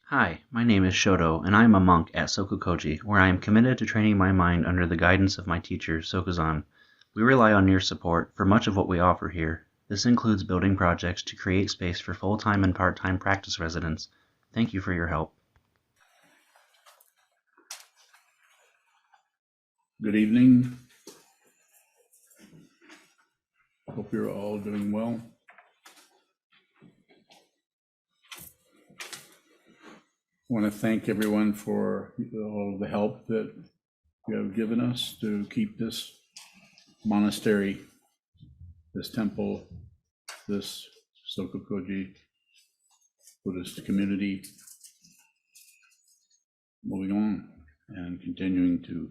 Hi, my name is Shoto, and I am a monk at SokukoJi, where I am committed to training my mind under the guidance of my teacher, Sokuzan. We rely on your support for much of what we offer here. This includes building projects to create space for full-time and part-time practice residents. Thank you for your help. Good evening. Hope you're all doing well. I want to thank everyone for all of the help that you have given us to keep this monastery, this temple, this Sokukoji Buddhist community moving on and continuing to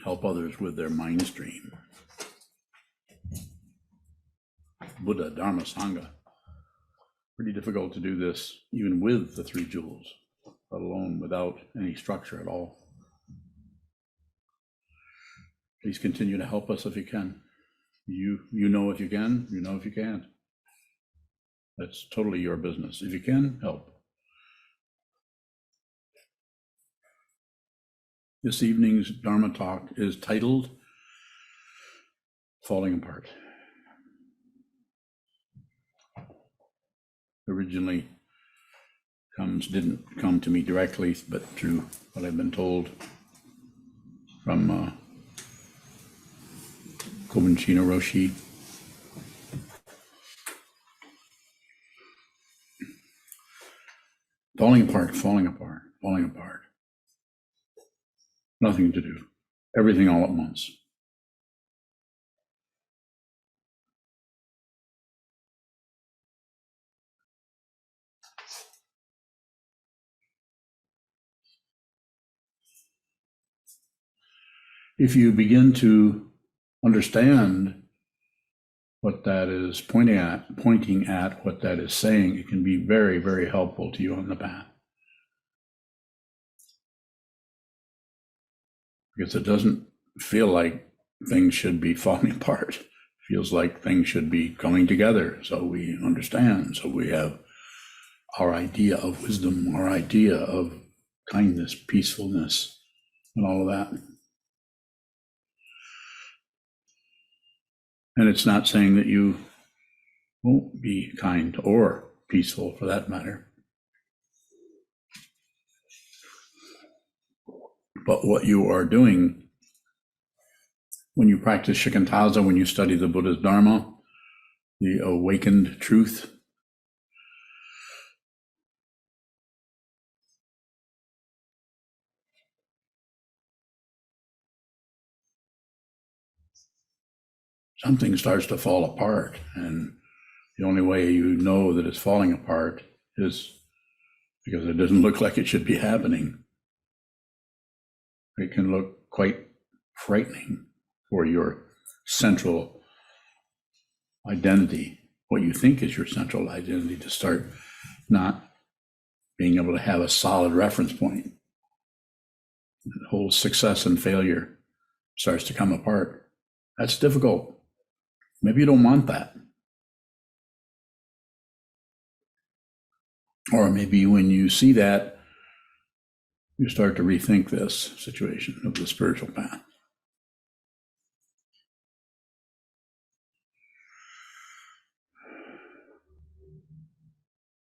help others with their mind stream. Buddha, Dharma, Sangha. Pretty difficult to do this even with the three jewels, let alone without any structure at all. Please continue to help us if you can. You know if you can, you know if you can't. That's totally your business. If you can, help. This evening's Dharma talk is titled Falling Apart. Originally didn't come to me directly, but through what I've been told from Kobunshino Roshi. Falling apart, falling apart, falling apart. Nothing to do. Everything all at once. If you begin to understand what that is pointing at what that is saying, it can be very, very helpful to you on the path. Because it doesn't feel like things should be falling apart. It feels like things should be coming together so we understand, so we have our idea of wisdom, our idea of kindness, peacefulness, and all of that. And it's not saying that you won't be kind or peaceful for that matter. But what you are doing when you practice shikantaza, when you study the Buddha's Dharma, the awakened truth, something starts to fall apart. And the only way you know that it's falling apart is because it doesn't look like it should be happening. It can look quite frightening for your central identity, what you think is your central identity, to start not being able to have a solid reference point. The whole success and failure starts to come apart. That's difficult. Maybe you don't want that. Or maybe when you see that, you start to rethink this situation of the spiritual path.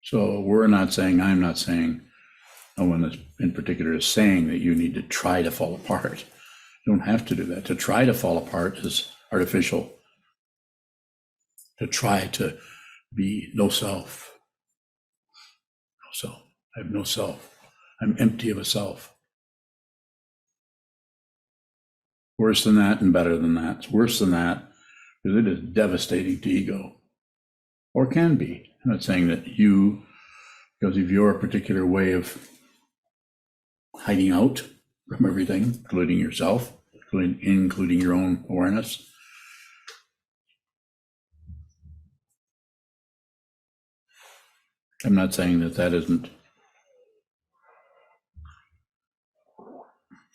So we're not saying, I'm not saying, no one in particular is saying that you need to try to fall apart. You don't have to do that. To try to fall apart is artificial. To try to be no self. No self. I have no self. I'm empty of a self. Worse than that and better than that. It's worse than that because it is devastating to ego, or can be. I'm not saying that you, because of your particular way of hiding out from everything, including yourself, including your own awareness. I'm not saying that that isn't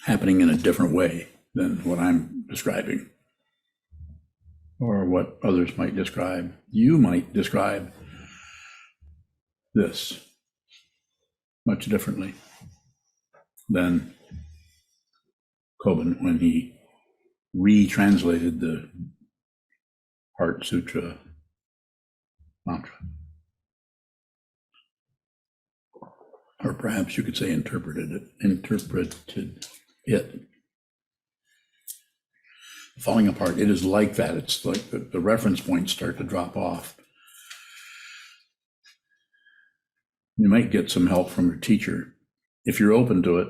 happening in a different way than what I'm describing, or what others might describe. You might describe this much differently than Kobun when he retranslated the Heart Sutra mantra. Or perhaps you could say interpreted it. Falling apart, it is like that. It's like the reference points start to drop off. You might get some help from your teacher if you're open to it.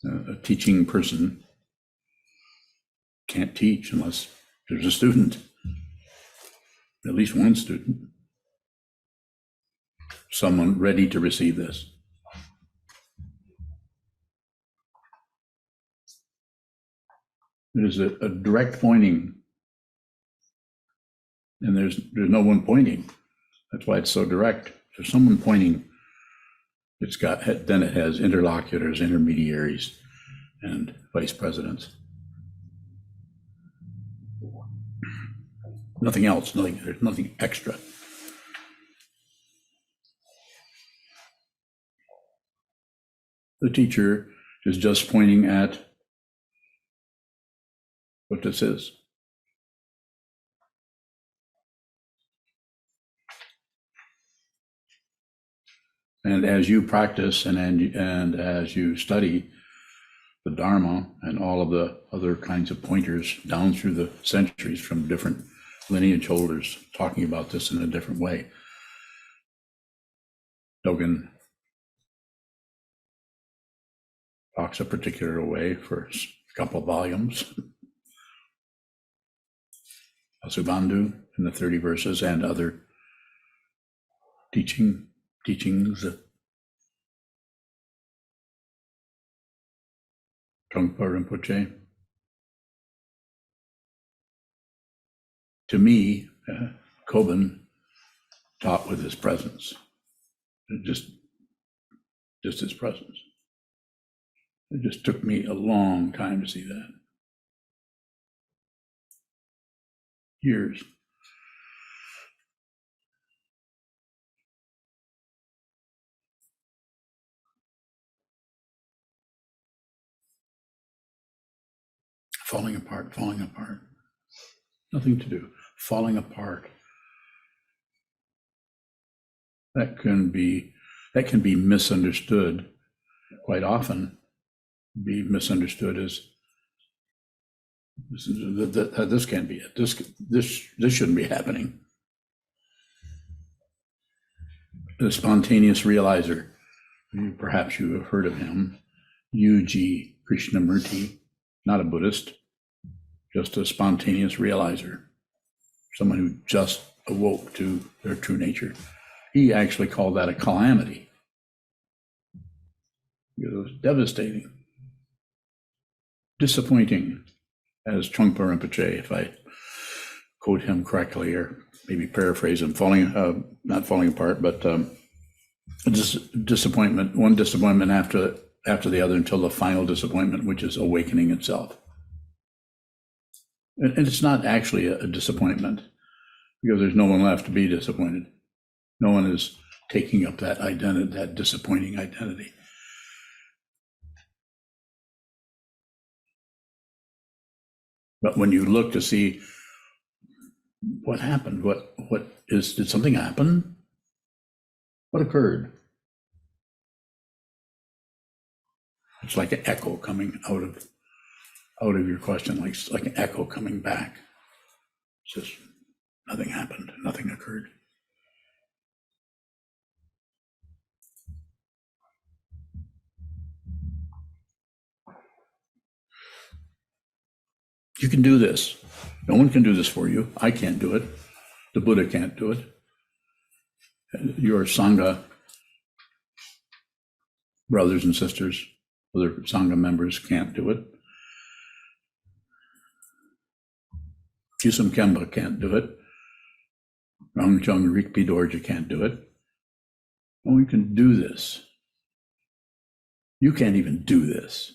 A teaching person can't teach unless there's a student, at least one student, someone ready to receive this. There's a direct pointing, and there's no one pointing. That's why it's so direct. There's someone pointing. Then it has interlocutors, intermediaries, and vice presidents. Nothing else. There's nothing extra. The teacher is just pointing at what this is. And as you practice and as you study the Dharma and all of the other kinds of pointers down through the centuries from different lineage holders talking about this in a different way, Dogen talks a particular way for a couple of volumes. Asubandhu in the 30 verses and other teachings. Trungpa Rinpoche. To me, Kobun taught with his presence. Just his presence. It just took me a long time to see that. Years. Falling apart. Nothing to do. Falling apart. That can be misunderstood quite often. Be misunderstood as this can't be it. This shouldn't be happening. The spontaneous realizer. Perhaps you have heard of him, SokukoJi Krishnamurti, not a Buddhist, just a spontaneous realizer, someone who just awoke to their true nature. He actually called that a calamity. It was devastating, disappointing, as Trungpa Rinpoche, if I quote him correctly, or maybe paraphrase him, not falling apart, but disappointment, one disappointment after the other until the final disappointment, which is awakening itself. And it's not actually a disappointment because there's no one left to be disappointed. No one is taking up that identity, that disappointing identity. But when you look to see what happened, did something happen? What occurred? It's like an echo coming out of your question, like an echo coming back. It's just nothing happened, nothing occurred. You can do this. No one can do this for you. I can't do it. The Buddha can't do it. Your Sangha brothers and sisters, other Sangha members can't do it. Kisum Kemba can't do it. Rangchung Rikpi Dorje can't do it. No one can do this. You can't even do this.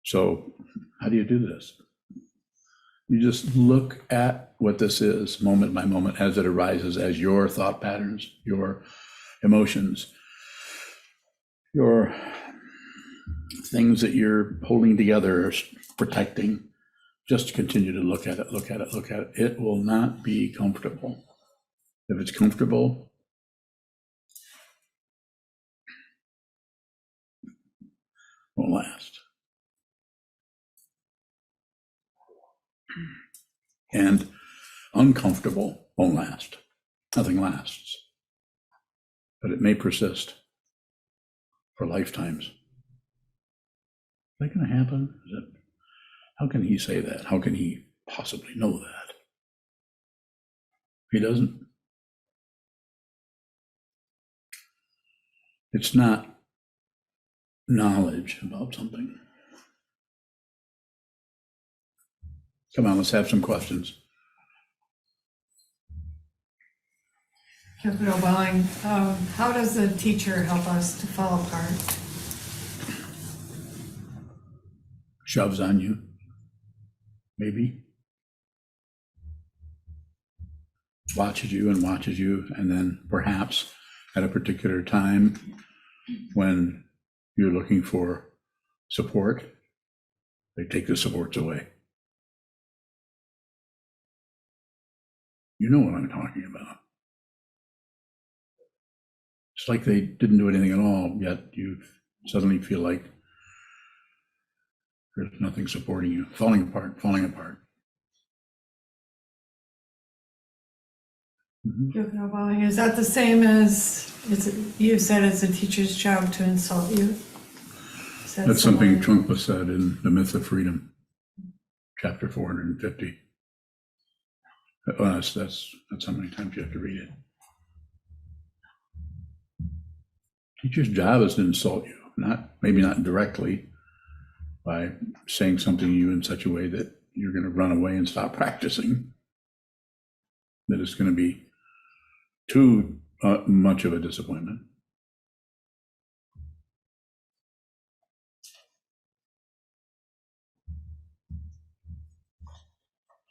So how do you do this? You just look at what this is moment by moment as it arises, as your thought patterns, your emotions, your things that you're holding together, protecting. Just continue to look at it, look at it, look at it. It will not be comfortable. If it's comfortable, it won't last. And uncomfortable won't last. Nothing lasts. But it may persist for lifetimes. Is that going to happen? How can he say that? How can he possibly know that? He doesn't. It's not knowledge about something. Come on, let's have some questions. How does the teacher help us to fall apart? Shoves on you, maybe. Watches you, and then perhaps at a particular time when you're looking for support, they take the supports away. You know what I'm talking about. It's like they didn't do anything at all, yet you suddenly feel like there's nothing supporting you, falling apart. Mm-hmm. Is that the same as you said it's a teacher's job to insult you? That's something Trungpa said in The Myth of Freedom, chapter 450. That's how many times you have to read it. Teacher's job is to insult you, maybe not directly by saying something to you in such a way that you're going to run away and stop practicing, that it's going to be too much of a disappointment.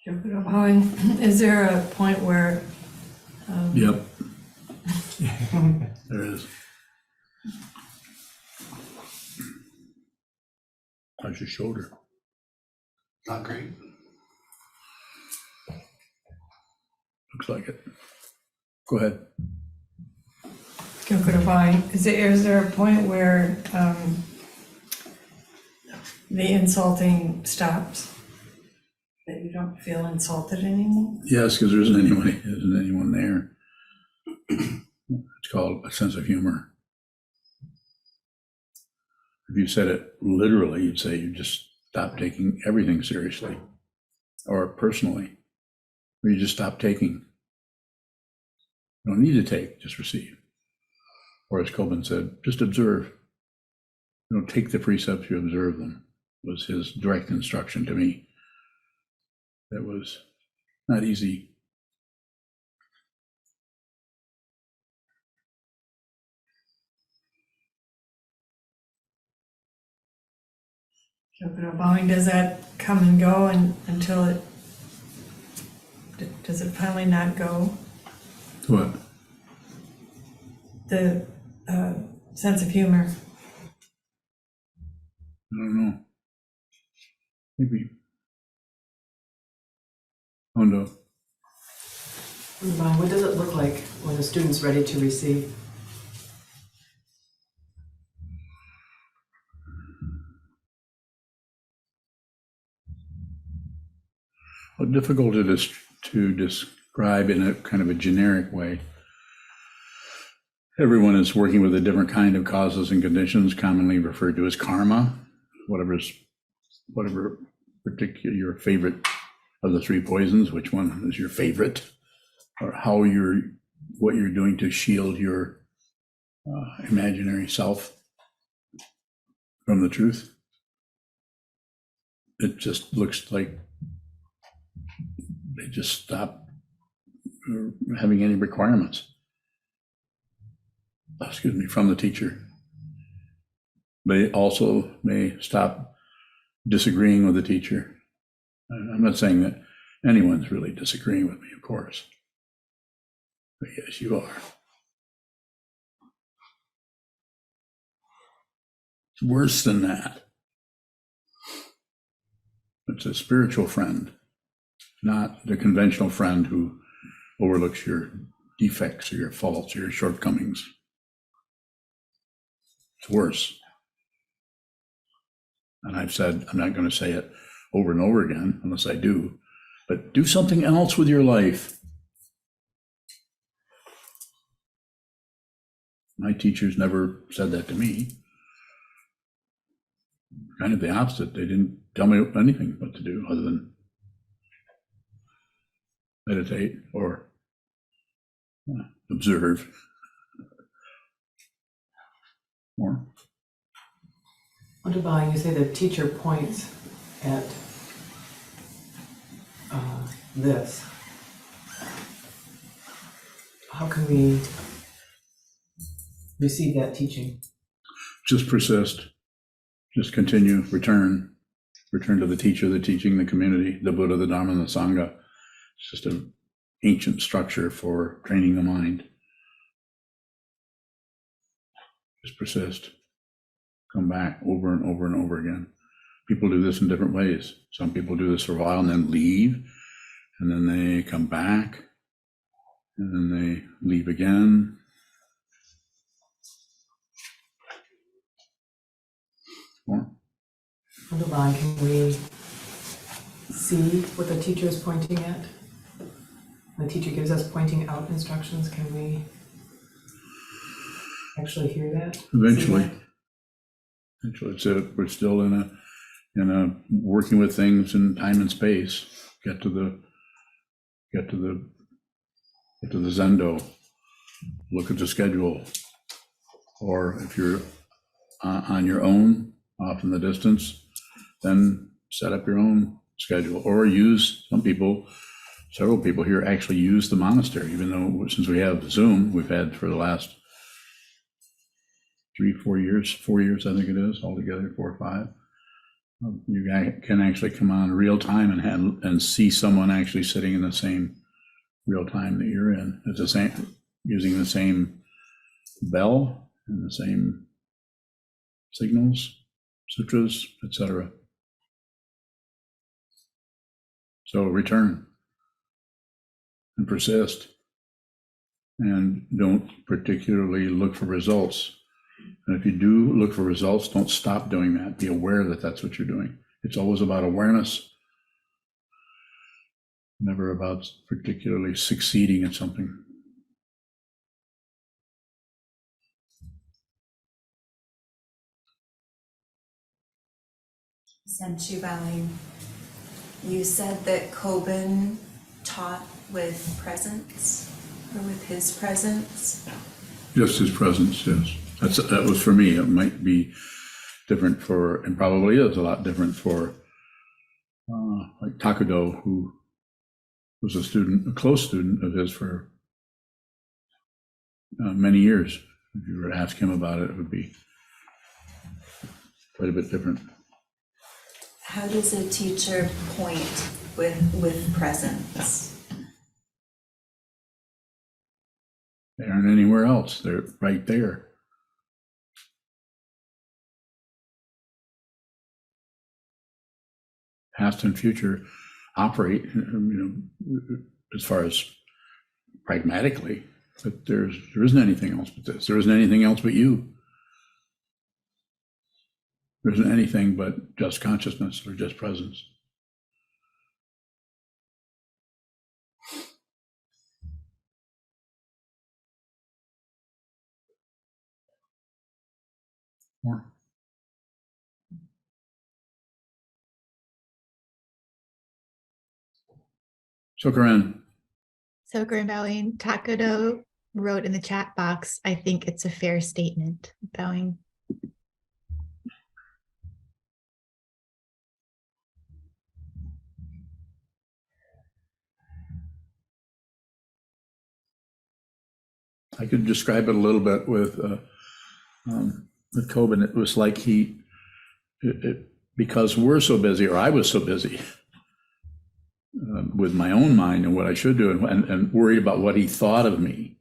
Is there a point where? Yep. There is. How's your shoulder? Not great. Looks like it. Go ahead. Is there a point where the insulting stops? That you don't feel insulted anymore? Yes, because there isn't anyone there. It's called a sense of humor. If you said it literally, you'd say you just stop taking everything seriously or personally, or you just stop taking. You don't need to take, just receive. Or as Coben said, just observe. You don't take the precepts, you observe them, was his direct instruction to me. That was not easy. Does that come and go until does it finally not go? What? The sense of humor. I don't know. Maybe. Oh no. What does it look like when a student's ready to receive? Well, difficult it is to describe in a kind of a generic way. Everyone is working with a different kind of causes and conditions, commonly referred to as karma, whatever particular your favorite of the three poisons, which one is your favorite, or what you're doing to shield your imaginary self from the truth. It just looks like they just stop having any requirements. From the teacher. They also may stop disagreeing with the teacher. I'm not saying that anyone's really disagreeing with me, of course. But yes, you are. It's worse than that. It's a spiritual friend, not the conventional friend who overlooks your defects or your faults or your shortcomings. It's worse. And I've said, I'm not going to say it over and over again unless I do, but do something else with your life. My teachers never said that to me. Kind of the opposite. They didn't tell me anything what to do other than meditate or observe. More. What about, you say the teacher points at this. How can we receive that teaching? Just persist. Just continue. Return to the teacher, the teaching, the community, the Buddha, the Dharma, and the Sangha. It's just an ancient structure for training the mind. Just persist. Come back over and over and over again. People do this in different ways. Some people do this for a while and then leave, and then they come back, and then they leave again. More. Divine, can we see what the teacher is pointing at? The teacher gives us pointing out instructions. Can we actually hear that? Eventually. We're still in a working with things in time and space. Get to the Zendo. Look at the schedule. Or if you're on your own, off in the distance, then set up your own schedule, or use several people here actually use the monastery, even though since we have Zoom, we've had for the last 4 years, I think it is altogether, 4 or 5. You can actually come on real time and see someone actually sitting in the same real time that you're in. It's the same, using the same bell and the same signals, sutras, etc. So return and persist, and don't particularly look for results. And if you do look for results, don't stop doing that. Be aware that that's what you're doing. It's always about awareness, never about particularly succeeding at something. Senchu bowing. You said that Kobun taught with presence, or with his presence? Just his presence, yes. That was for me. It might be different for, and probably is a lot different for, like Takudo, who was a close student of his for many years. If you were to ask him about it, it would be quite a bit different. How does a teacher point with presence? They aren't anywhere else. They're right there. Past and future operate, as far as pragmatically, but there isn't anything else but this. There isn't anything else but you. There isn't anything but just consciousness or just presence. More. Sokuran. Sokuran bowing. Takudo wrote in the chat box, I think it's a fair statement. Bowing. I could describe it a little bit with Kobun. It was like because we're so busy, or I was so busy, with my own mind and what I should do, and worried about what he thought of me.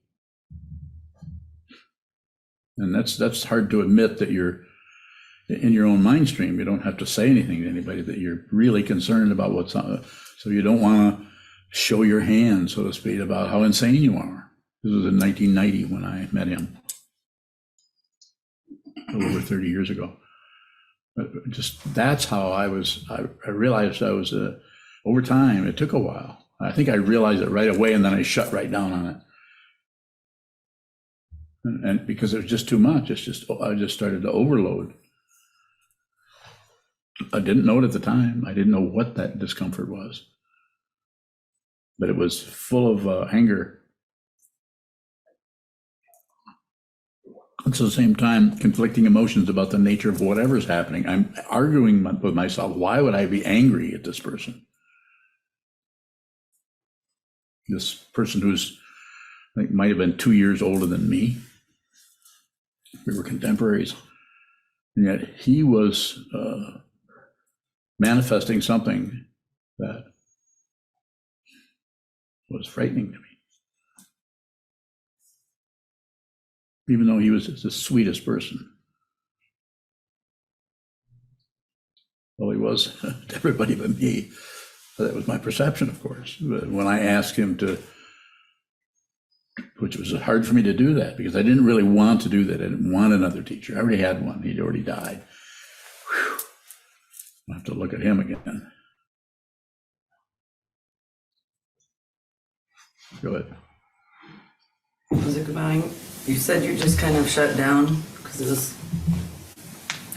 And that's hard to admit, that you're in your own mind stream. You don't have to say anything to anybody, that you're really concerned about what's on. So you don't want to show your hand, so to speak, about how insane you are. This was in 1990 when I met him, a little over 30 years ago. But just that's how I was. I realized I was over time. It took a while. I think I realized it right away, and then I shut right down on it. And because it was just too much, I just started to overload. I didn't know it at the time. I didn't know what that discomfort was, but it was full of anger. At the same time, conflicting emotions about the nature of whatever's happening. I'm arguing with myself, why would I be angry at this person? This person who's, I think, might have been 2 years older than me. We were contemporaries. And yet he was manifesting something that was frightening to me. Even though he was the sweetest person. Well, he was to everybody but me. That was my perception, of course. But when I asked him to, which was hard for me to do that, because I didn't really want to do that. I didn't want another teacher. I already had one. He'd already died. Whew. I'll have to look at him again. Go ahead. You said you just kind of shut down because it was,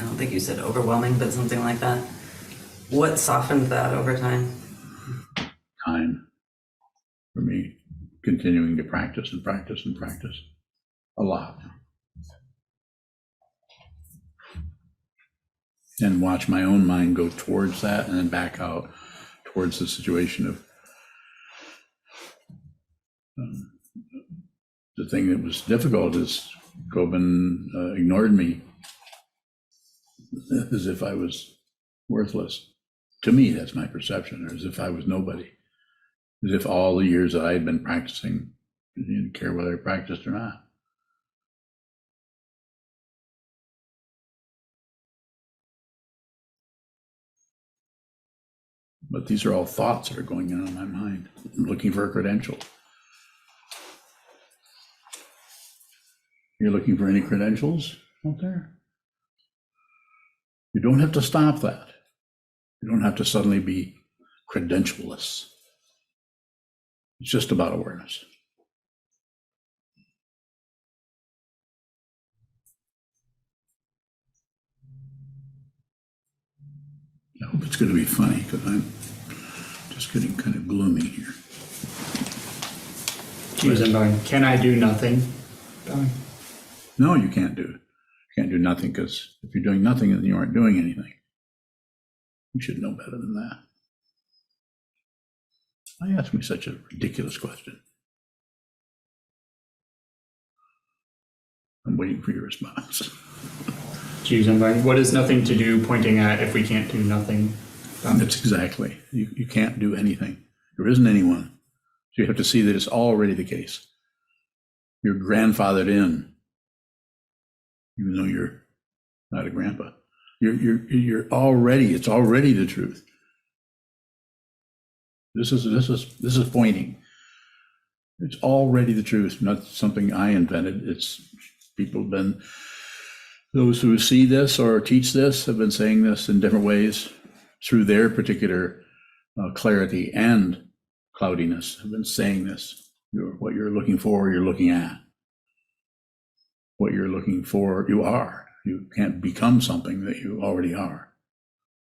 I don't think you said overwhelming, but something like that. What softened that over time? Time for me, continuing to practice and practice and practice a lot. And watch my own mind go towards that and then back out towards the situation of the thing that was difficult is Coben ignored me as if I was worthless. To me, that's my perception, or as if I was nobody. As if all the years that I had been practicing, he didn't care whether I practiced or not. But these are all thoughts that are going on in my mind. I'm looking for a credential. You're looking for any credentials out there? You don't have to stop that. You don't have to suddenly be credentialless. It's just about awareness. I hope it's going to be funny, because I'm just getting kind of gloomy here. Choosing going, can I do nothing? No, you can't do it. You can't do nothing, because if you're doing nothing, then you aren't doing anything. You should know better than that. Why ask me such a ridiculous question? I'm waiting for your response. Choosing going, what is nothing to do pointing at if we can't do nothing? That's exactly. You can't do anything. There isn't anyone. So you have to see that it's already the case. You're grandfathered in, even though you're not a grandpa. You're already, it's already the truth. This is pointing. It's already the truth, not something I invented. It's people have been, those who see this or teach this have been saying this in different ways through their particular clarity and cloudiness, have been saying this. What you're looking for, you're looking at. What you're looking for, you are. You can't become something that you already are.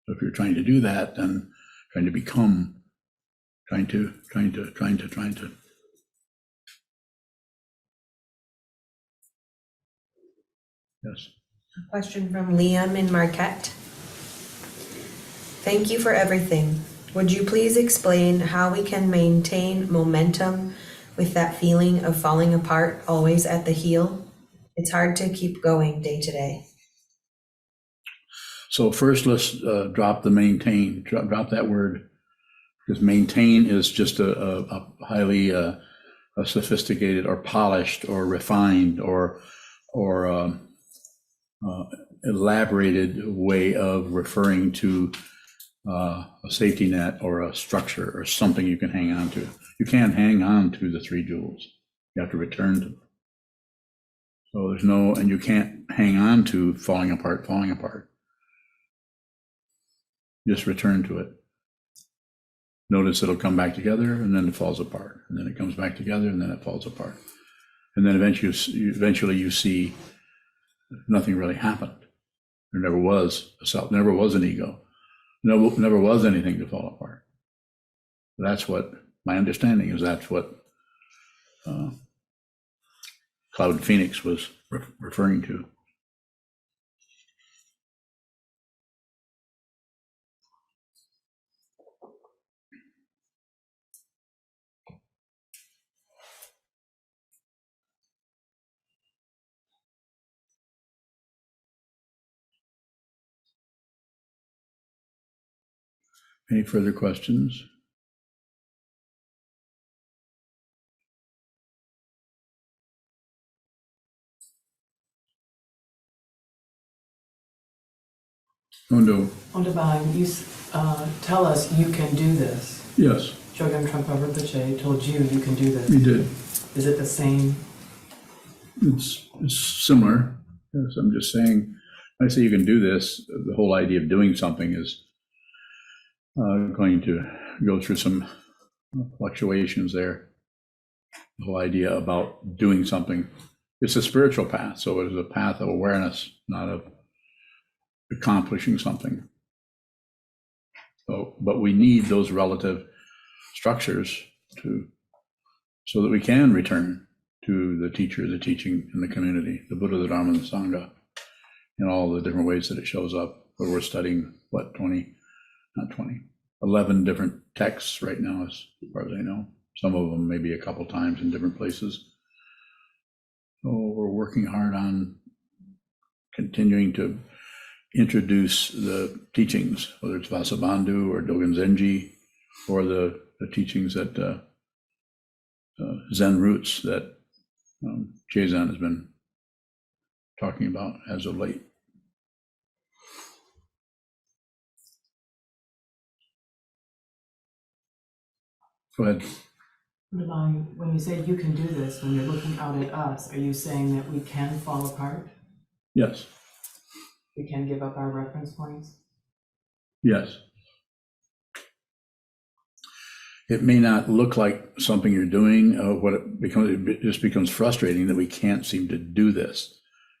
So if you're trying to do that, then trying to become, trying to. Yes. Question from Liam in Marquette. Thank you for everything. Would you please explain how we can maintain momentum with that feeling of falling apart always at the heel? It's hard to keep going day to day. So first, let's drop the maintain, drop that word, Because maintain is just a highly a sophisticated or polished or refined or elaborated way of referring to a safety net or a structure or something you can hang on to. You can't hang on to the 3 jewels. You have to return to them. So there's no, and you can't hang on to falling apart. Just return to it. Notice it'll come back together and then it falls apart. And then it comes back together and then it falls apart. And then eventually you see nothing really happened. There never was a self, never was an ego. Never was anything to fall apart. That's what my understanding is. That's what Cloud Phoenix was referring to. Any further questions? Oh, no. Ondabang, you tell us you can do this. Yes, Chogyam Trungpa Rinpoche told you you can do this. we did. Is it the same? It's similar. Yes, I'm just saying, when I say you can do this, the whole idea of doing something is going to go through some fluctuations there. The whole idea about doing something. It's a spiritual path, so it is a path of awareness, not of accomplishing something. So, but we need those relative structures so that we can return to the teacher, the teaching, and the community, the Buddha, the Dharma, and the Sangha, in all the different ways that it shows up. Where we're studying, 11 different texts right now, as far as I know. Some of them maybe a couple times in different places. So we're working hard on continuing to introduce the teachings, whether it's Vasubandhu or Dogen Zenji, or the teachings that Zen roots that Jason has been talking about as of late. Go ahead. Ondabang, when you say you can do this, when you're looking out at us, are you saying that we can fall apart? Yes. We can give up our reference points? Yes. It may not look like something you're doing. It just becomes frustrating that we can't seem to do this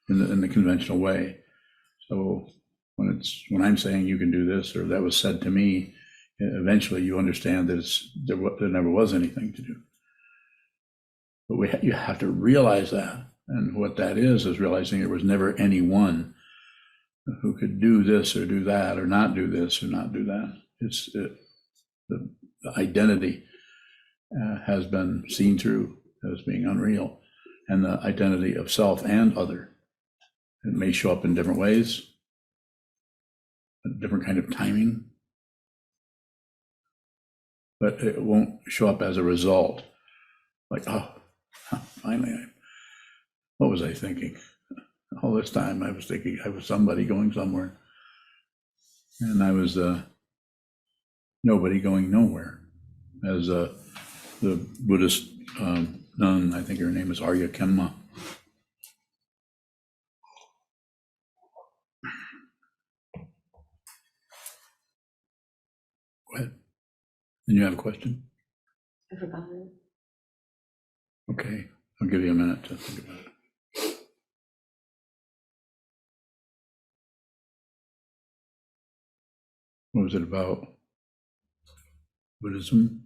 in the conventional way. So when I'm saying you can do this, or that was said to me, eventually you understand that there never was anything to do. But you have to realize that, and what that is realizing there was never anyone who could do this or do that, or not do this or not do that. The identity has been seen through as being unreal, and the identity of self and other. It may show up in different ways, a different kind of timing, but it won't show up as a result. Like, oh, finally, what was I thinking? All this time I was thinking I was somebody going somewhere, and I was nobody going nowhere. As the Buddhist nun, I think her name is Arya Kenma. Go ahead. And you have a question? I forgot it. Okay, I'll give you a minute to think about it. What was it about? Buddhism?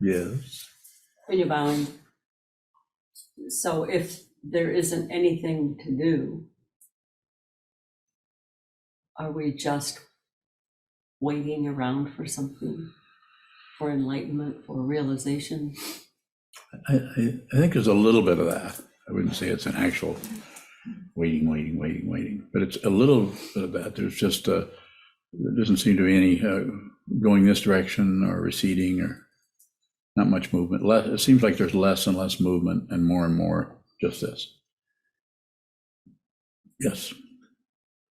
Yes. When you're bowing. So if there isn't anything to do, are we just waiting around for something, for enlightenment, for realization? I think there's a little bit of that. I wouldn't say it's an actual waiting. But it's a little bit of that. There's just, there doesn't seem to be any going this direction or receding or not much movement. It seems like there's less and less movement and more just this. Yes.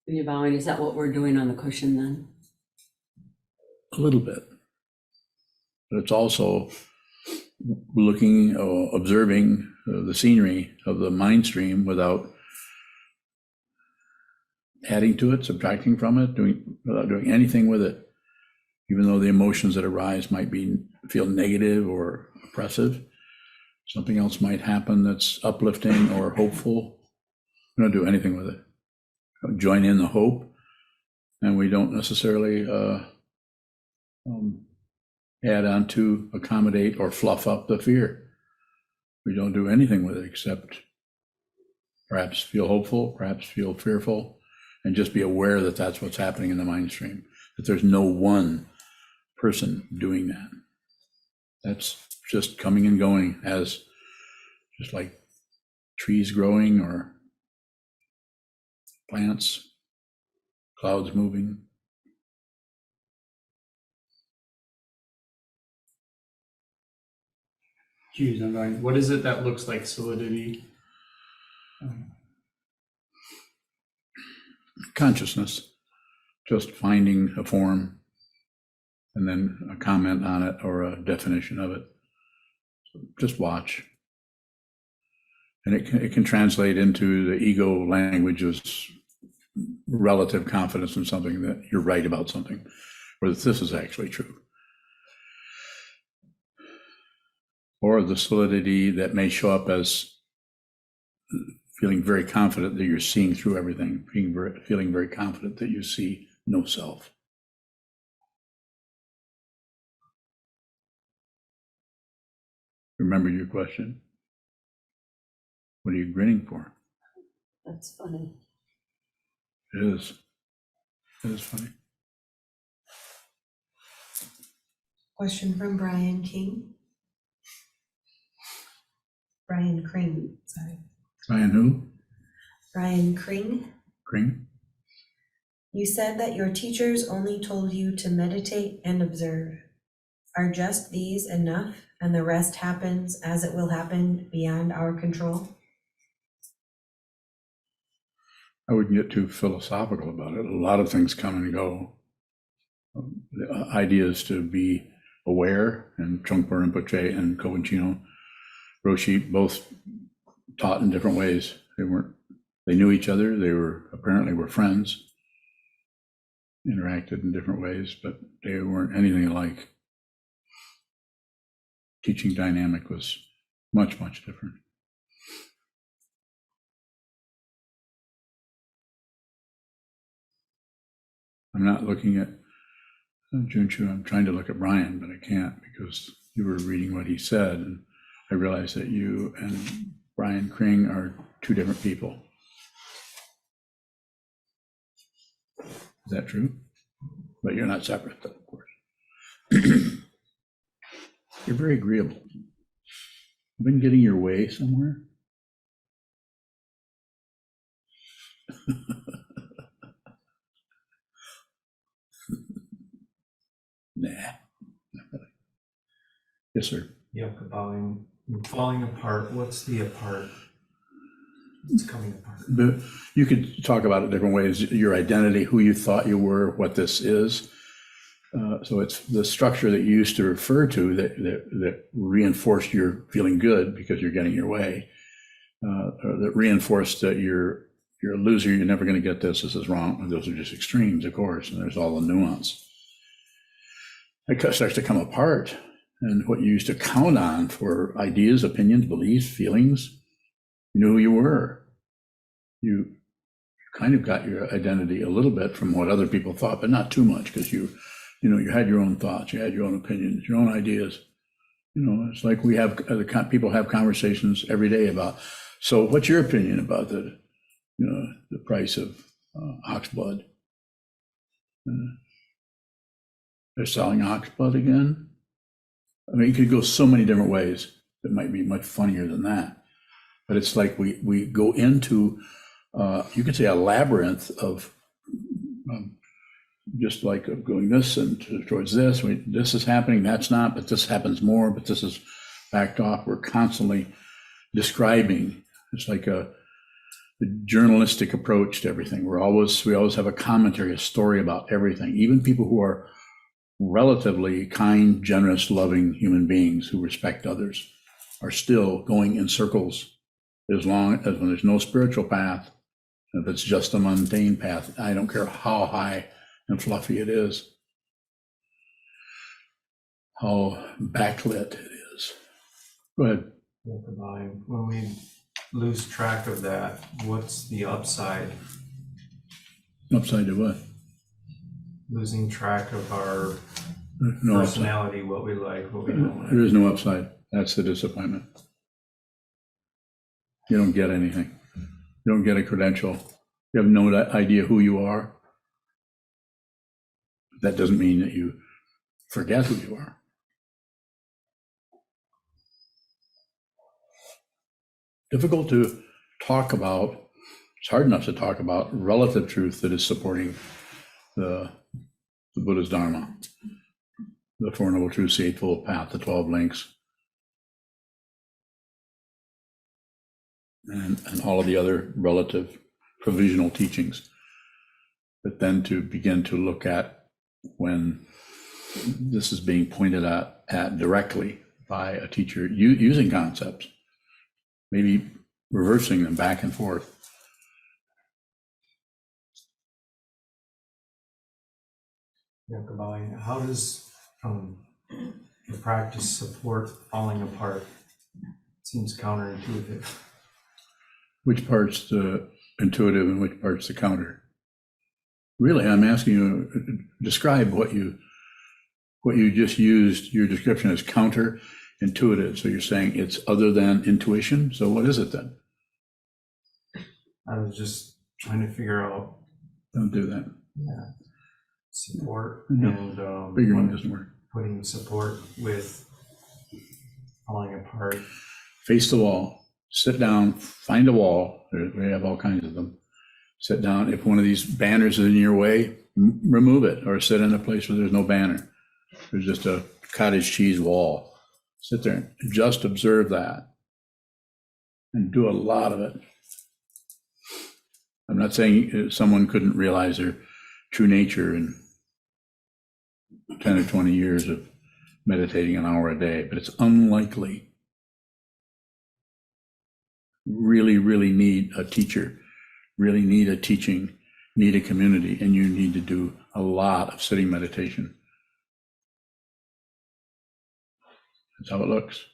Are you bowing? Is that what we're doing on the cushion then? A little bit. But it's also looking, observing the scenery of the mind stream without adding to it, subtracting from it, without doing anything with it, even though the emotions that arise might feel negative or oppressive. Something else might happen that's uplifting or hopeful. We don't do anything with it. Join in the hope, and we don't necessarily add on to, accommodate, or fluff up the fear. We don't do anything with it except perhaps feel hopeful, perhaps feel fearful, and just be aware that that's what's happening in the mind stream, that there's no one person doing that. That's just coming and going as just like trees growing or plants, clouds moving. Geez, I'm going, what is it that looks like solidity? Consciousness, just finding a form and then a comment on it or a definition of it. So just watch. And it can translate into the ego language as relative confidence in something, that you're right about something, or that this is actually true. Or the solidity that may show up as feeling very confident that you're seeing through everything, feeling very confident that you see no self. Remember your question? What are you grinning for? That's funny. It is. It is funny. Question from Brian King. Brian Kring, sorry. Brian who? Brian Kring. Kring? You said that your teachers only told you to meditate and observe. Are just these enough and the rest happens as it will happen beyond our control? I wouldn't get too philosophical about it. A lot of things come and go. The idea is to be aware, and Trungpa Rinpoche and Kobuchino Roshi both taught in different ways. They knew each other. They apparently were friends, interacted in different ways, but they weren't anything alike. Teaching dynamic was much, much different. I'm not looking at Junshu. I'm trying to look at Brian, but I can't because you were reading what he said, and I realized that you and Brian Kring are two different people. Is that true? But you're not separate, though, of course. You're very agreeable. Been getting your way somewhere? Nah. Yes, sir. Yep, falling apart. What's the apart? It's coming apart. But you could talk about it different ways. Your identity, who you thought you were, what this is. So it's the structure that you used to refer to that reinforced your feeling good because you're getting your way. Or that reinforced that you're a loser. You're never going to get this. This is wrong. And those are just extremes, of course. And there's all the nuance. It starts to come apart, and what you used to count on for ideas, opinions, beliefs, feelings, you knew who you were. You kind of got your identity a little bit from what other people thought, but not too much, because you had your own thoughts, you had your own opinions, your own ideas. It's like people have conversations every day about. So, what's your opinion about the price of ox blood? They're selling ox blood again. I mean, it could go so many different ways that might be much funnier than that. But it's like we go into you could say a labyrinth of just like going this and towards this. This is happening, that's not, but this happens more, but this is backed off. We're constantly describing. It's like a journalistic approach to everything. We always have a commentary, a story about everything. Even people who are relatively kind, generous, loving human beings who respect others are still going in circles as long as when there's no spiritual path. If it's just a mundane path, I don't care how high and fluffy it is, how backlit it is. Go ahead. When we lose track of that, what's the upside? Upside to what? Losing track of our No personality, what we like, what we don't like. There is no upside. That's the disappointment. You don't get anything. You don't get a credential. You have no idea who you are. That doesn't mean that you forget who you are. Difficult to talk about. It's hard enough to talk about relative truth that is supporting the Buddha's Dharma, the Four Noble Truths, the Eightfold Path, the 12 Links, and all of the other relative provisional teachings. But then to begin to look at when this is being pointed at directly by a teacher using concepts, maybe reversing them back and forth. Yeah, Kabali, how does the practice support falling apart? It seems counterintuitive. Which part's the intuitive and which part's the counter? Really, I'm asking you, describe what you just used. Your description is counterintuitive. So you're saying it's other than intuition. So what is it then? I was just trying to figure out. Don't do that. Yeah. Support No, and figuring doesn't work. Putting support with falling apart. Face the wall. Sit down. Find a wall. We have all kinds of them. Sit down. If one of these banners is in your way, remove it, or sit in a place where there's no banner. There's just a cottage cheese wall. Sit there and just observe that, and do a lot of it. I'm not saying someone couldn't realize their true nature in 10 or 20 years of meditating an hour a day, but it's unlikely. Really, really need a teacher, really need a teaching, need a community, and you need to do a lot of sitting meditation. That's how it looks.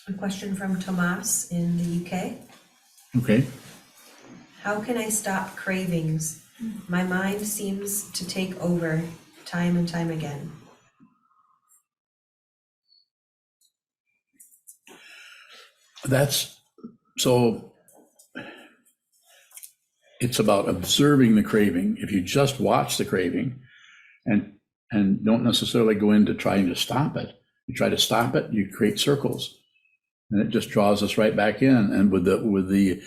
A question from Tomas in the UK. Okay. How can I stop cravings? My mind seems to take over time and time again. That's so. It's about observing the craving. If you just watch the craving and don't necessarily go into trying to stop it, you try to stop it, you create circles, and it just draws us right back in. And with the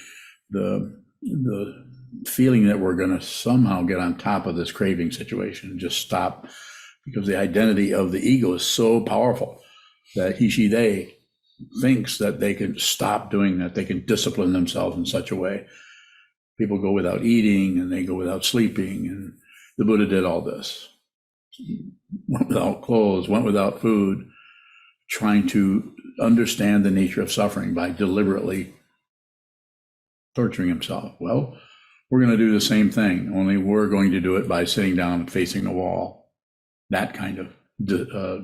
feeling that we're going to somehow get on top of this craving situation and just stop, because the identity of the ego is so powerful that he, she, they thinks that they can stop doing that. They can discipline themselves in such a way. People go without eating and they go without sleeping, and the Buddha did all this. Went without clothes, went without food, trying to understand the nature of suffering by deliberately torturing himself. Well, we're going to do the same thing, only we're going to do it by sitting down and facing a wall. That kind of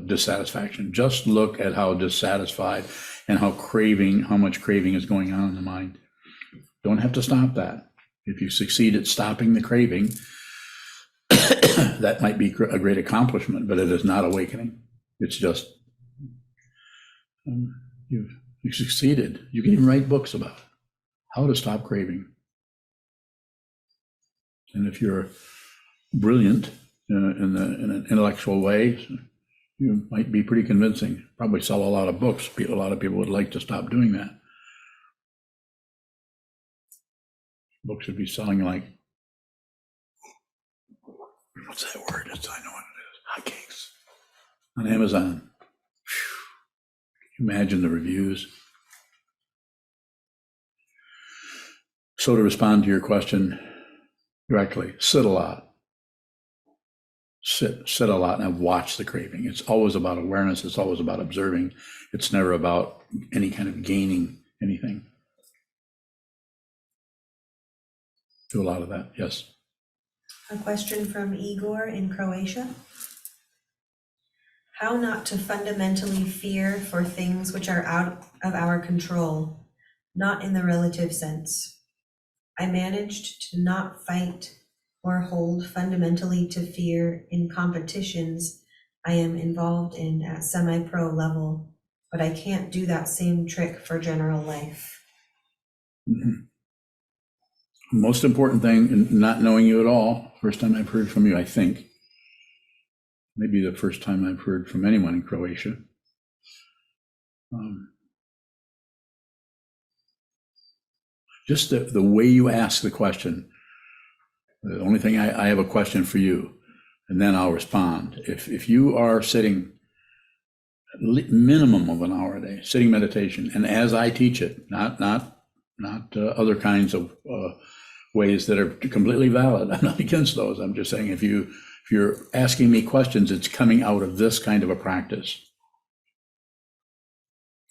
dissatisfaction. Just look at how dissatisfied and how much craving is going on in the mind. Don't have to stop that. If you succeed at stopping the craving, that might be a great accomplishment, but it is not awakening. It's just, you've succeeded. You can even write books about how to stop craving. And if you're brilliant in an intellectual way, you might be pretty convincing. Probably sell a lot of books. A lot of people would like to stop doing that. Books would be selling like, what's that word? I know what it is. Hotcakes on Amazon. Whew. Imagine the reviews. So to respond to your question directly, sit a lot. Sit a lot and watch the craving. It's always about awareness. It's always about observing. It's never about any kind of gaining anything. Do a lot of that, yes. A question from Igor in Croatia. How not to fundamentally fear for things which are out of our control, not in the relative sense. I managed to not fight or hold fundamentally to fear in competitions I am involved in at semi-pro level, but I can't do that same trick for general life. Mm-hmm. Most important thing, in not knowing you at all, first time I've heard from you, I think, maybe the first time I've heard from anyone in Croatia. Just the way you ask the question. The only thing I have a question for you, and then I'll respond. If you are sitting minimum of an hour a day, sitting meditation, and as I teach it, not other kinds of ways that are completely valid. I'm not against those. I'm just saying if you're asking me questions, it's coming out of this kind of a practice.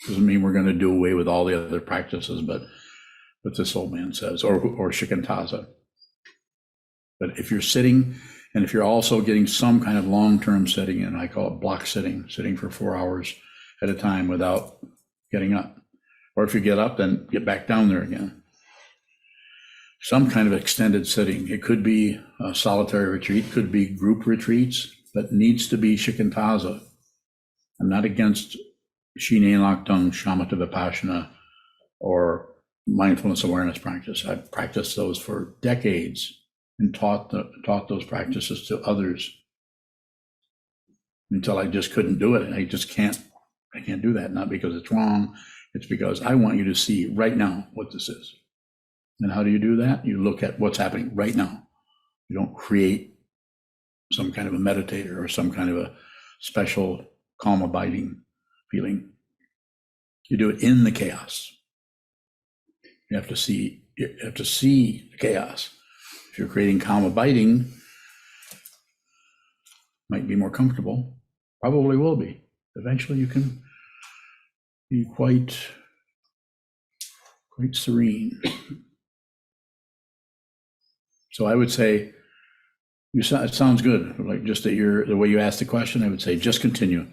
Doesn't mean we're going to do away with all the other practices, but what this old man says, or shikantaza. But if you're sitting, and if you're also getting some kind of long-term sitting, and I call it block sitting for 4 hours at a time without getting up. Or if you get up, then get back down there again. Some kind of extended sitting. It could be a solitary retreat, could be group retreats, but needs to be shikantaza. I'm not against Shine Laktung, Shamatha Vipassana, or mindfulness awareness practice. I've practiced those for decades and taught those practices to others until I just couldn't do it. I can't do that, not because it's wrong. It's because I want you to see right now what this is. And how do you do that? You look at what's happening right now. You don't create some kind of a meditator or some kind of a special calm abiding feeling. You do it in the chaos. You have to see the chaos. If you're creating calm abiding, might be more comfortable, probably will be. Eventually you can be quite serene. So I would say, it sounds good, like just that the way you asked the question, I would say just continue.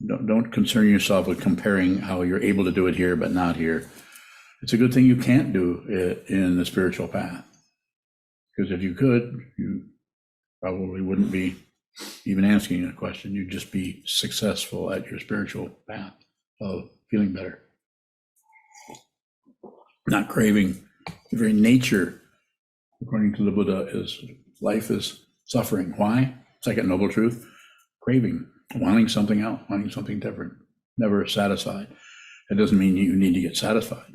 Don't concern yourself with comparing how you're able to do it here but not here. It's a good thing you can't do it in the spiritual path. Because if you could, you probably wouldn't be even asking a question. You'd just be successful at your spiritual path of feeling better. Not craving. The very nature, according to the Buddha, is life is suffering. Why? Second noble truth, craving, wanting something else, wanting something different, never satisfied. That doesn't mean you need to get satisfied.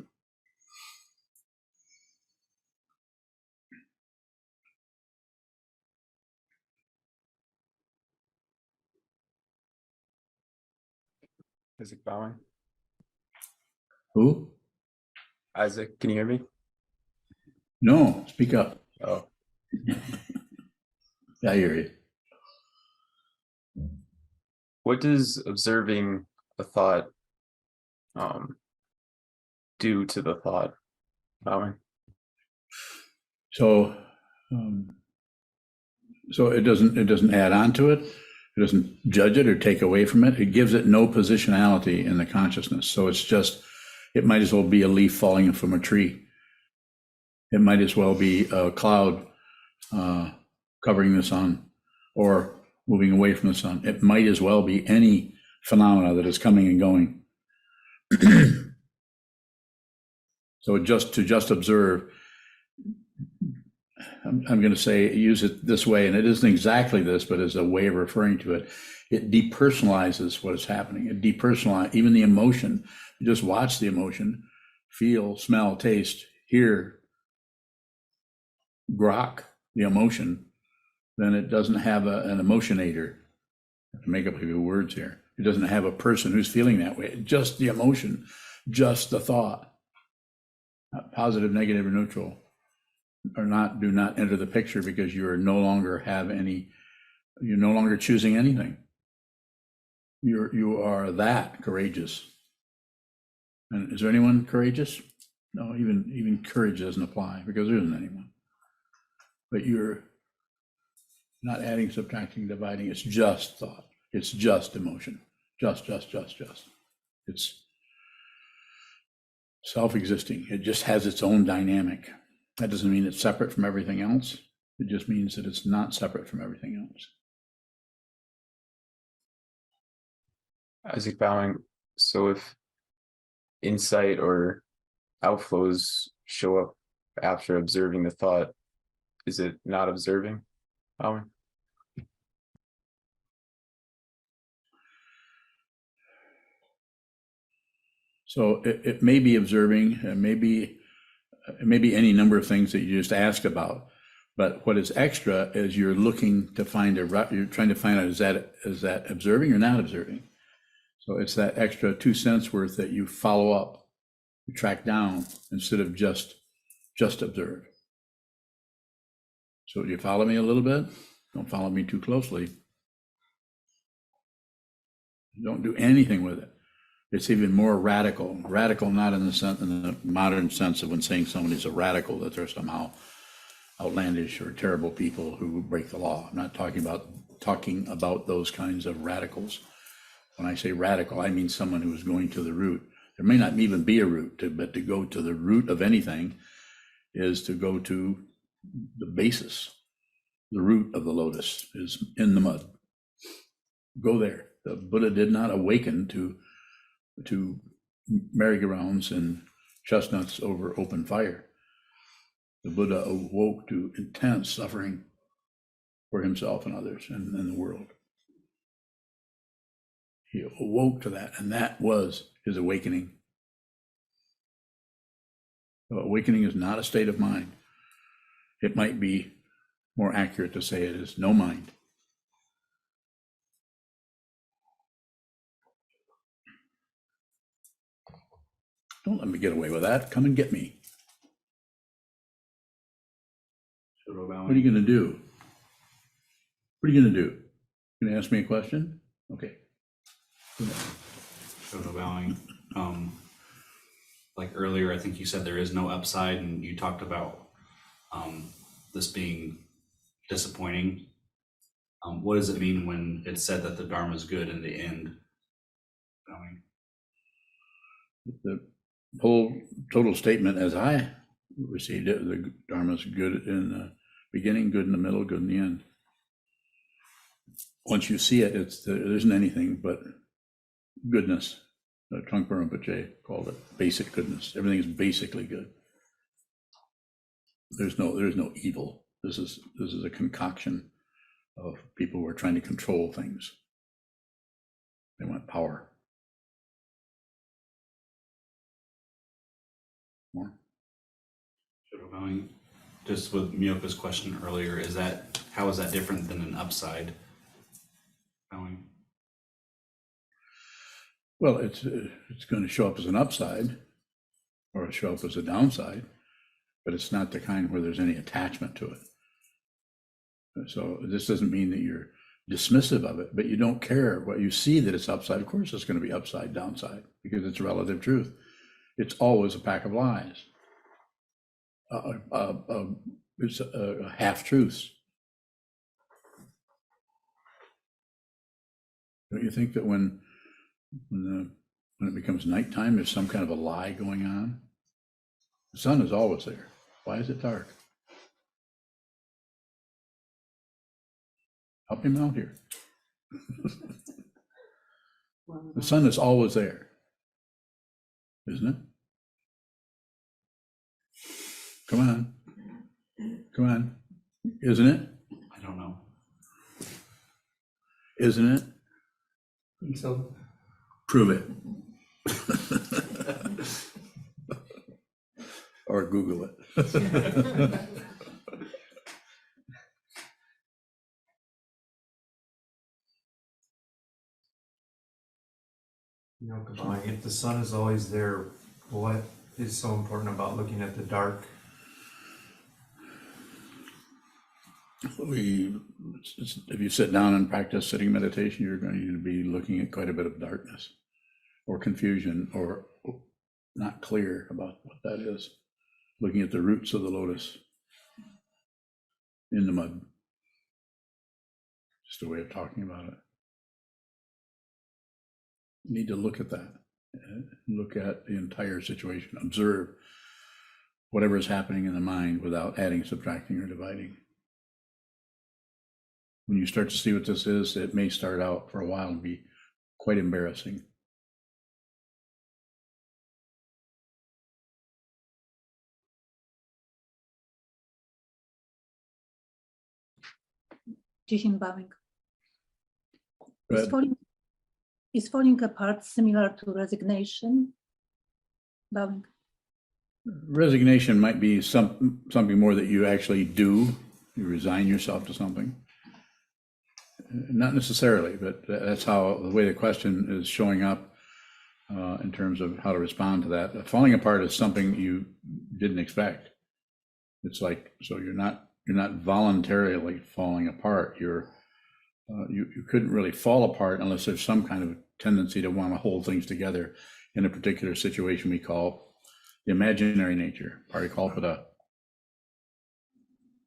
Isaac bowing. Who? Isaac, can you hear me? No, speak up. Oh. I hear you. What does observing a thought do to the thought? Bowing. So it doesn't add on to it. It doesn't judge it or take away from it. It gives it no positionality in the consciousness. So it's just, it might as well be a leaf falling from a tree. It might as well be a cloud covering the sun or moving away from the sun. It might as well be any phenomena that is coming and going. So to observe, I'm going to say use it this way, and it isn't exactly this, but as a way of referring to it. it depersonalizes what is happening. It depersonalizes even the emotion. You just watch the emotion, feel, smell, taste, hear, grok the emotion, then it doesn't have an emotionator. I have to make up a few words here. It doesn't have a person who's feeling that way. Just the emotion, just the thought. Not positive, negative, or neutral, or not, do not enter the picture, because you are no longer you're no longer choosing anything. You are that courageous. And is there anyone courageous? No, even courage doesn't apply, because there isn't anyone. But you're not adding, subtracting, dividing. It's just thought. It's just emotion. Just. It's self-existing. It just has its own dynamic. That doesn't mean it's separate from everything else. It just means that it's not separate from everything else. Isaac Bowing, so if insight or outflows show up after observing the thought, is it not observing, Bowing? So it may be observing, it may be any number of things that you just asked about. But what is extra is you're looking to find you're trying to find out, is that observing or not observing? So it's that extra 2 cents worth that you follow up, you track down, instead of just observe. So do you follow me a little bit? Don't follow me too closely. Don't do anything with it. It's even more radical. Radical, not in the modern sense of when saying somebody's a radical, that they're somehow outlandish or terrible people who break the law. I'm not talking about those kinds of radicals. When I say radical, I mean someone who is going to the root. There may not even be a root, but to go to the root of anything is to go to the basis. The root of the lotus is in the mud. Go there. The Buddha did not awaken to merry-go-rounds and chestnuts over open fire. The Buddha awoke to intense suffering for himself and others and the world. He awoke to that, and that was his awakening. So awakening is not a state of mind. It might be more accurate to say it is no mind. Don't let me get away with that. Come and get me. What are you going to do? What are you going to do? Going to ask me a question? Okay. Shoto bowing. Like earlier, I think you said there is no upside, and you talked about this being disappointing. What does it mean when it's said that the Dharma is good in the end? The whole total statement, as I received it, the Dharma is good in the beginning, good in the middle, good in the end. Once you see it, there isn't anything but goodness. Trungpa Rinpoche called it basic goodness. Everything is basically good. There's no evil. This is a concoction of people who are trying to control things. They want power. More? Just with Miyoko's question earlier, how is that different than an upside? Well, it's going to show up as an upside, or show up as a downside, but it's not the kind where there's any attachment to it. So this doesn't mean that you're dismissive of it, but you don't care what you see that it's upside. Of course, it's going to be upside, downside, because it's relative truth. It's always a pack of lies. It's half truths. Don't you think that when it becomes nighttime, there's some kind of a lie going on? The sun is always there. Why is it dark? Help him out here. The sun is always there, isn't it? Come on, isn't it? I don't know. Isn't it? So, Prove it. Or Google it. Kabali, if the sun is always there, what is so important about looking at the dark? If you sit down and practice sitting meditation, you're going to be looking at quite a bit of darkness or confusion or not clear about what that is. Looking at the roots of the lotus in the mud. Just a way of talking about it. You need to look at that. Look at the entire situation. Observe whatever is happening in the mind without adding, subtracting, or dividing. When you start to see what this is, it may start out for a while and be quite embarrassing. Jishin bowing. Go ahead. Is falling apart similar to resignation? Bowing. Resignation might be something more that you actually do. You resign yourself to something. Not necessarily, but that's how the way the question is showing up in terms of how to respond to that. Falling apart is something you didn't expect. It's like, so you're not voluntarily falling apart. You couldn't really fall apart unless there's some kind of tendency to want to hold things together in a particular situation we call the imaginary nature, parikalpada.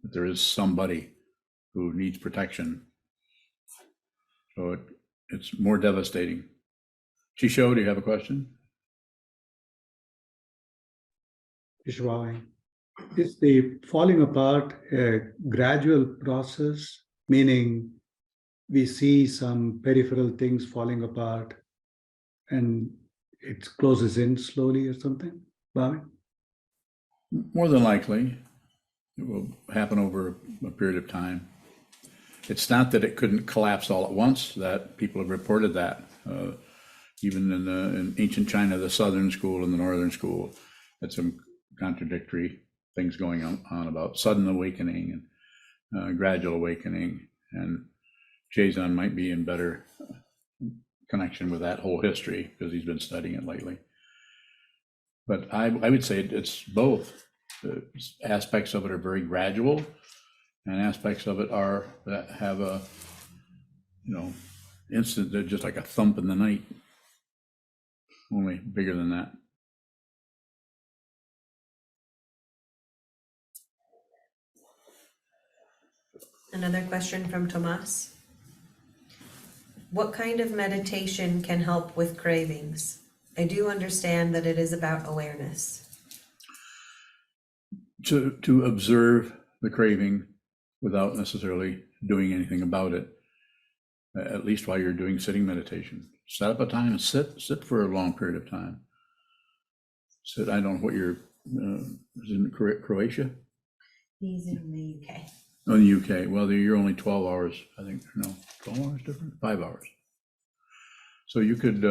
That there is somebody who needs protection. So it's more devastating. Chisho, do you have a question? Ishwai, is the falling apart a gradual process, meaning we see some peripheral things falling apart and it closes in slowly or something? Bobby? More than likely, it will happen over a period of time. It's not that it couldn't collapse all at once, that people have reported that. Even in ancient China, the southern school and the northern school had some contradictory things going on about sudden awakening and gradual awakening. And Jason might be in better connection with that whole history because he's been studying it lately. But I would say it's both. Aspects of it are very gradual, and aspects of it are that have a, instant, they're just like a thump in the night, only bigger than that. Another question from Tomas. What kind of meditation can help with cravings? I do understand that it is about awareness. To observe the craving without necessarily doing anything about it, at least while you're doing sitting meditation. Set up a time and sit for a long period of time. Sit, I don't know what you're, is in Croatia? He's in the UK. Oh, in the UK. Well, you're only 12 hours, I think. No, 12 hours different? 5 hours. So you could,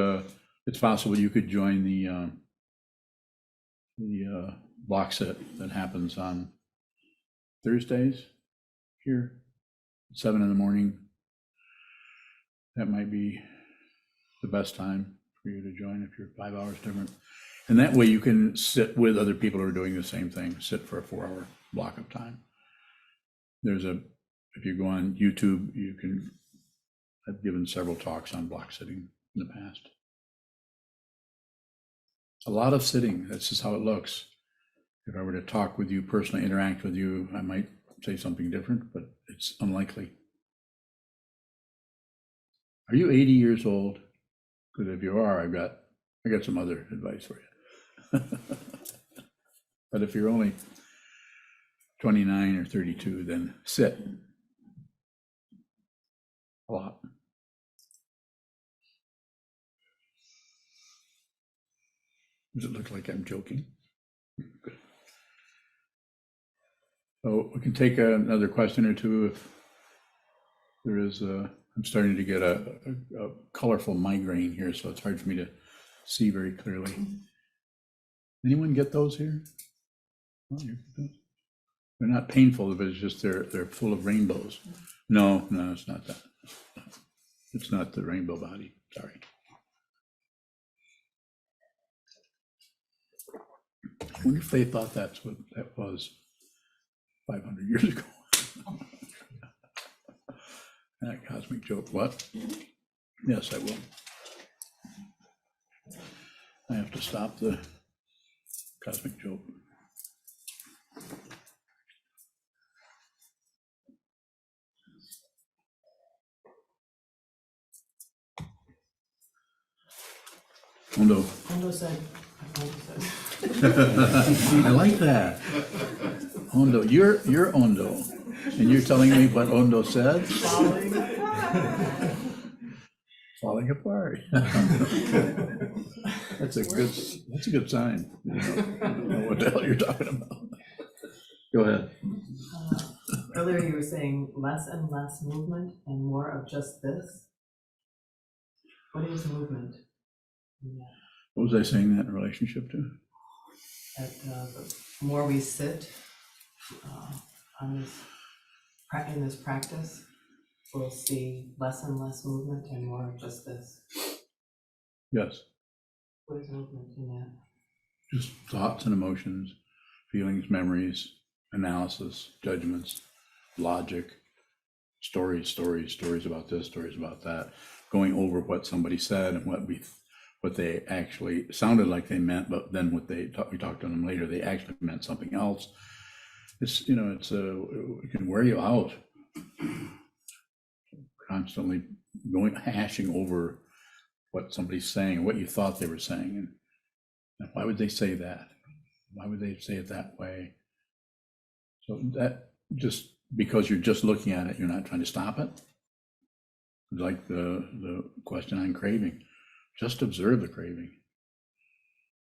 it's possible you could join the block sit that happens on Thursdays here, 7 in the morning. That might be the best time for you to join if you're 5 hours different. And that way you can sit with other people who are doing the same thing, sit for a 4-hour block of time. If you go on YouTube, I've given several talks on block sitting in the past. A lot of sitting, that's just how it looks. If I were to talk with you personally, interact with you, I might say something different, but it's unlikely. Are you 80 years old? Because if you are, I got some other advice for you. But if you're only 29 or 32, then sit a lot. Does it look like I'm joking? Good. So we can take another question or two if there is I'm starting to get a colorful migraine here, so it's hard for me to see very clearly. Anyone get those here? Oh, you get those? They're not painful, but it's just they're full of rainbows. No, it's not that. It's not the rainbow body. Sorry. I wonder if they thought that's what that was 500 years ago. That cosmic joke. What? Yes, I will. I have to stop the cosmic joke. Ondo. Ondo said. I like that. Ondo, you're Ondo, and you're telling me what Ondo said? Falling apart. That's a good sign. You know what the hell you're talking about. Go ahead. Earlier you were saying less and less movement and more of just this. What is movement? What was I saying that in relationship to? That the more we sit on this, in this practice, we'll see less and less movement and more of just this. Yes. What is movement in that? Just thoughts and emotions, feelings, memories, analysis, judgments, logic, stories about this, stories about that, going over what somebody said and what they actually sounded like they meant, but then what we talked to them later, they actually meant something else. It's, it can wear you out. Constantly hashing over what somebody's saying, what you thought they were saying, and why would they say that? Why would they say it that way? So that, just because you're just looking at it, you're not trying to stop it. Like the question on craving, just observe the craving.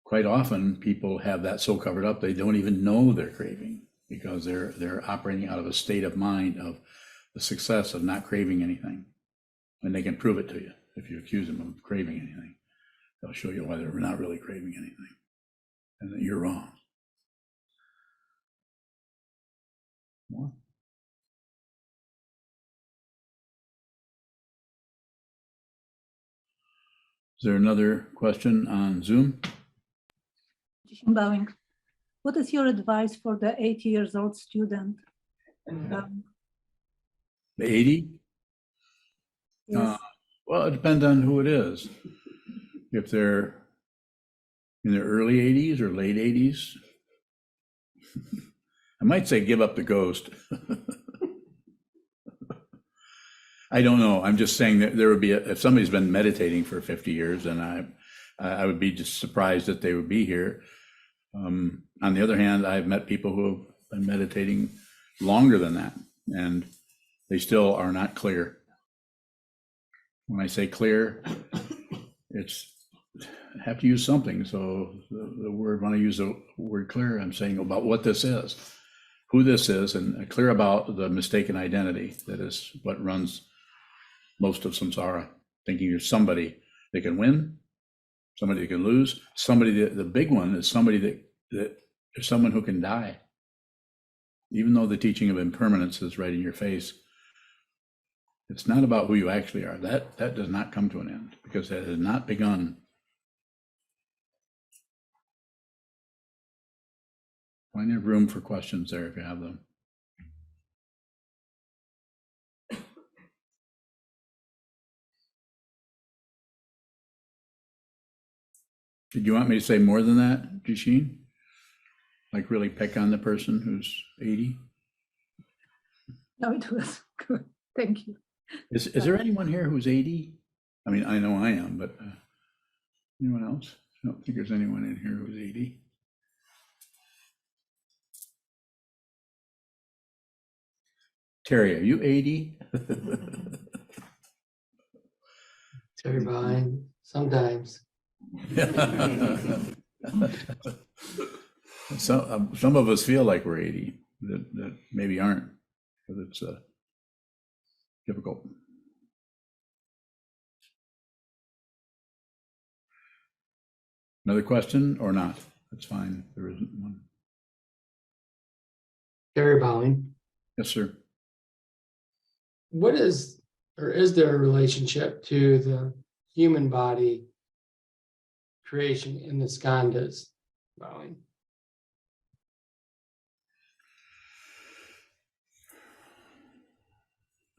Quite often people have that so covered up they don't even know they're craving, because they're operating out of a state of mind of the success of not craving anything. And they can prove it to you. If you accuse them of craving anything, they'll show you why they're not really craving anything and that you're wrong. More? Is there another question on Zoom? Bowing. What is your advice for the 80 years old student? The 80? Yes. Well, it depends on who it is. If they're in their early 80s or late 80s, I might say give up the ghost. I don't know. I'm just saying that there would be, if somebody's been meditating for 50 years, then I would be just surprised that they would be here. On the other hand, I've met people who have been meditating longer than that, and they still are not clear. When I say clear, it's, I have to use something. So the word, when I use the word clear, I'm saying about what this is, who this is, and clear about the mistaken identity that is what runs most of samsara, thinking you're somebody that can win, somebody that can lose, somebody that, the big one is somebody that is someone who can die. Even though the teaching of impermanence is right in your face, it's not about who you actually are. That does not come to an end, because that has not begun. Plenty of room for questions there if you have them. Did you want me to say more than that, Jishin? Like really pick on the person who's 80? No, it was good. Thank you. Is there anyone here who's 80? I mean, I know I am, but anyone else? I don't think there's anyone in here who's 80. Terry, are you 80? Terry Vine, sometimes. Some of us feel like we're 80 that maybe aren't, because it's difficult. Another question or not? That's fine. There isn't one. Terry Bowling, Yes, sir. what is, or is there a relationship to the human body creation in the skandhas? Bowling.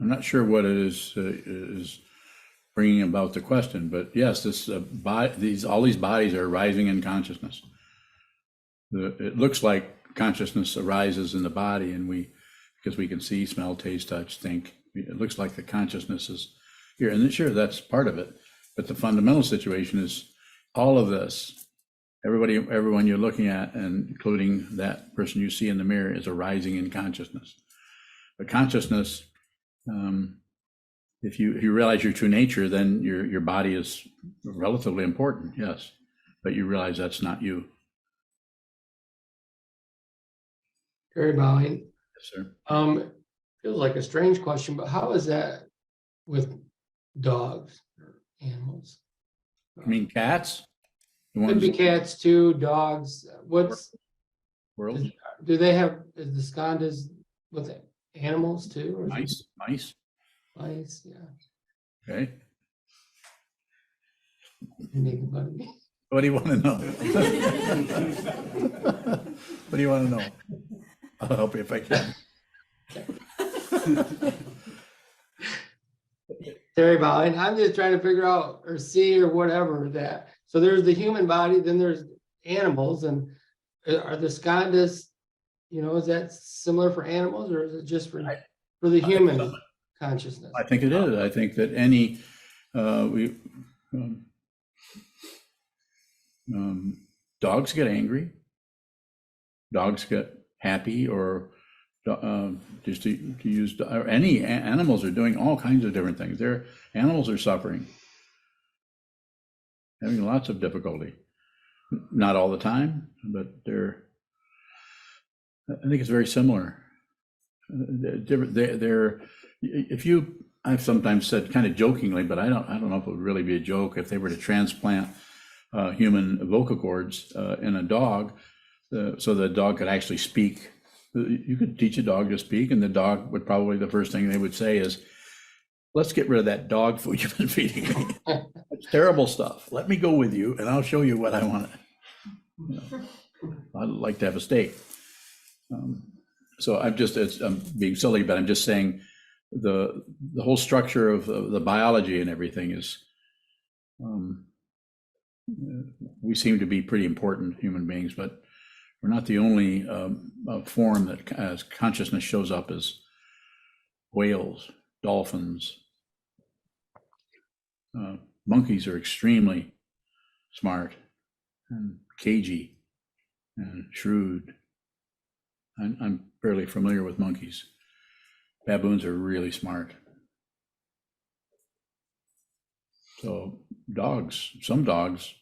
I'm not sure what it is bringing about the question, but yes, this all these bodies are rising in consciousness. It looks like consciousness arises in the body, and because we can see, smell, taste, touch, think. It looks like the consciousness is here, and sure, that's part of it. But the fundamental situation is all of this. Everyone you're looking at, and including that person you see in the mirror, is arising in consciousness. But consciousness, if you realize your true nature, then your body is relatively important, yes. But you realize that's not you. Terry Bowling. Yes, sir. Feels like a strange question, but how is that with dogs or animals? I mean, cats? Could be cats too, dogs. What's World? do they have is the skandhas with animals too? Or Mice? Mice, yeah. Okay. Making fun of me. What do you want to know? What do you want to know? I'll help you if I can. Terry Bowling, I'm just trying to figure out or see or whatever that. So there's the human body, then there's animals, and are the skandhas, is that similar for animals, or is it just for the human consciousness? I think it is. I think that any dogs get angry, dogs get happy, or just to use, or any animals are doing all kinds of different things. Animals are suffering, having lots of difficulty. Not all the time, but I think it's very similar. I've sometimes said kind of jokingly, but I don't know if it would really be a joke, if they were to transplant human vocal cords in a dog, so the dog could actually speak. You could teach a dog to speak, and the dog would probably, the first thing they would say is, "Let's get rid of that dog food you've been feeding me. That's terrible stuff. Let me go with you, and I'll show you what I want. I'd like to have a steak." So I'm being silly, but I'm just saying the whole structure of the biology and everything is, we seem to be pretty important human beings, but we're not the only form that as consciousness shows up as whales, dolphins. Monkeys are extremely smart and cagey and shrewd. I'm fairly familiar with monkeys. Baboons are really smart. So some dogs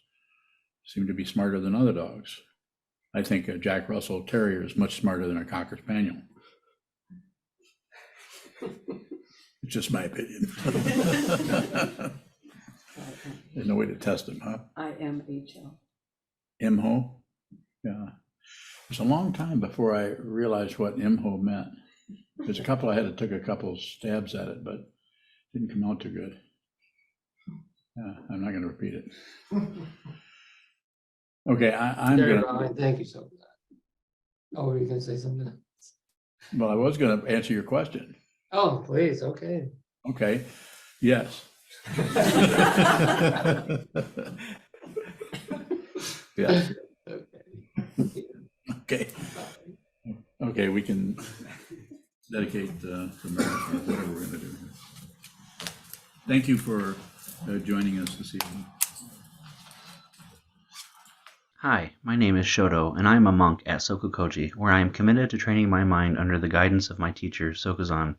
seem to be smarter than other dogs. I think a Jack Russell Terrier is much smarter than a Cocker Spaniel. It's just my opinion. There's no way to test them, huh? IMHL. IMHO? Yeah. It was a long time before I realized what IMHO meant. There's took a couple of stabs at it, but it didn't come out too good. Yeah, I'm not going to repeat it. Okay, I'm going to. Thank you so much. Oh, were you going to say something else? Well, I was going to answer your question. Oh, please. Okay. Okay. Yes. Yes. Okay. Okay, we can dedicate the marathon, whatever we're going to do. Thank you for joining us this evening. Hi, my name is Shoto, and I am a monk at SokukoJi, where I am committed to training my mind under the guidance of my teacher, Sokuzan.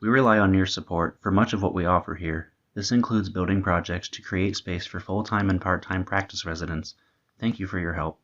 We rely on your support for much of what we offer here. This includes building projects to create space for full-time and part-time practice residents. Thank you for your help.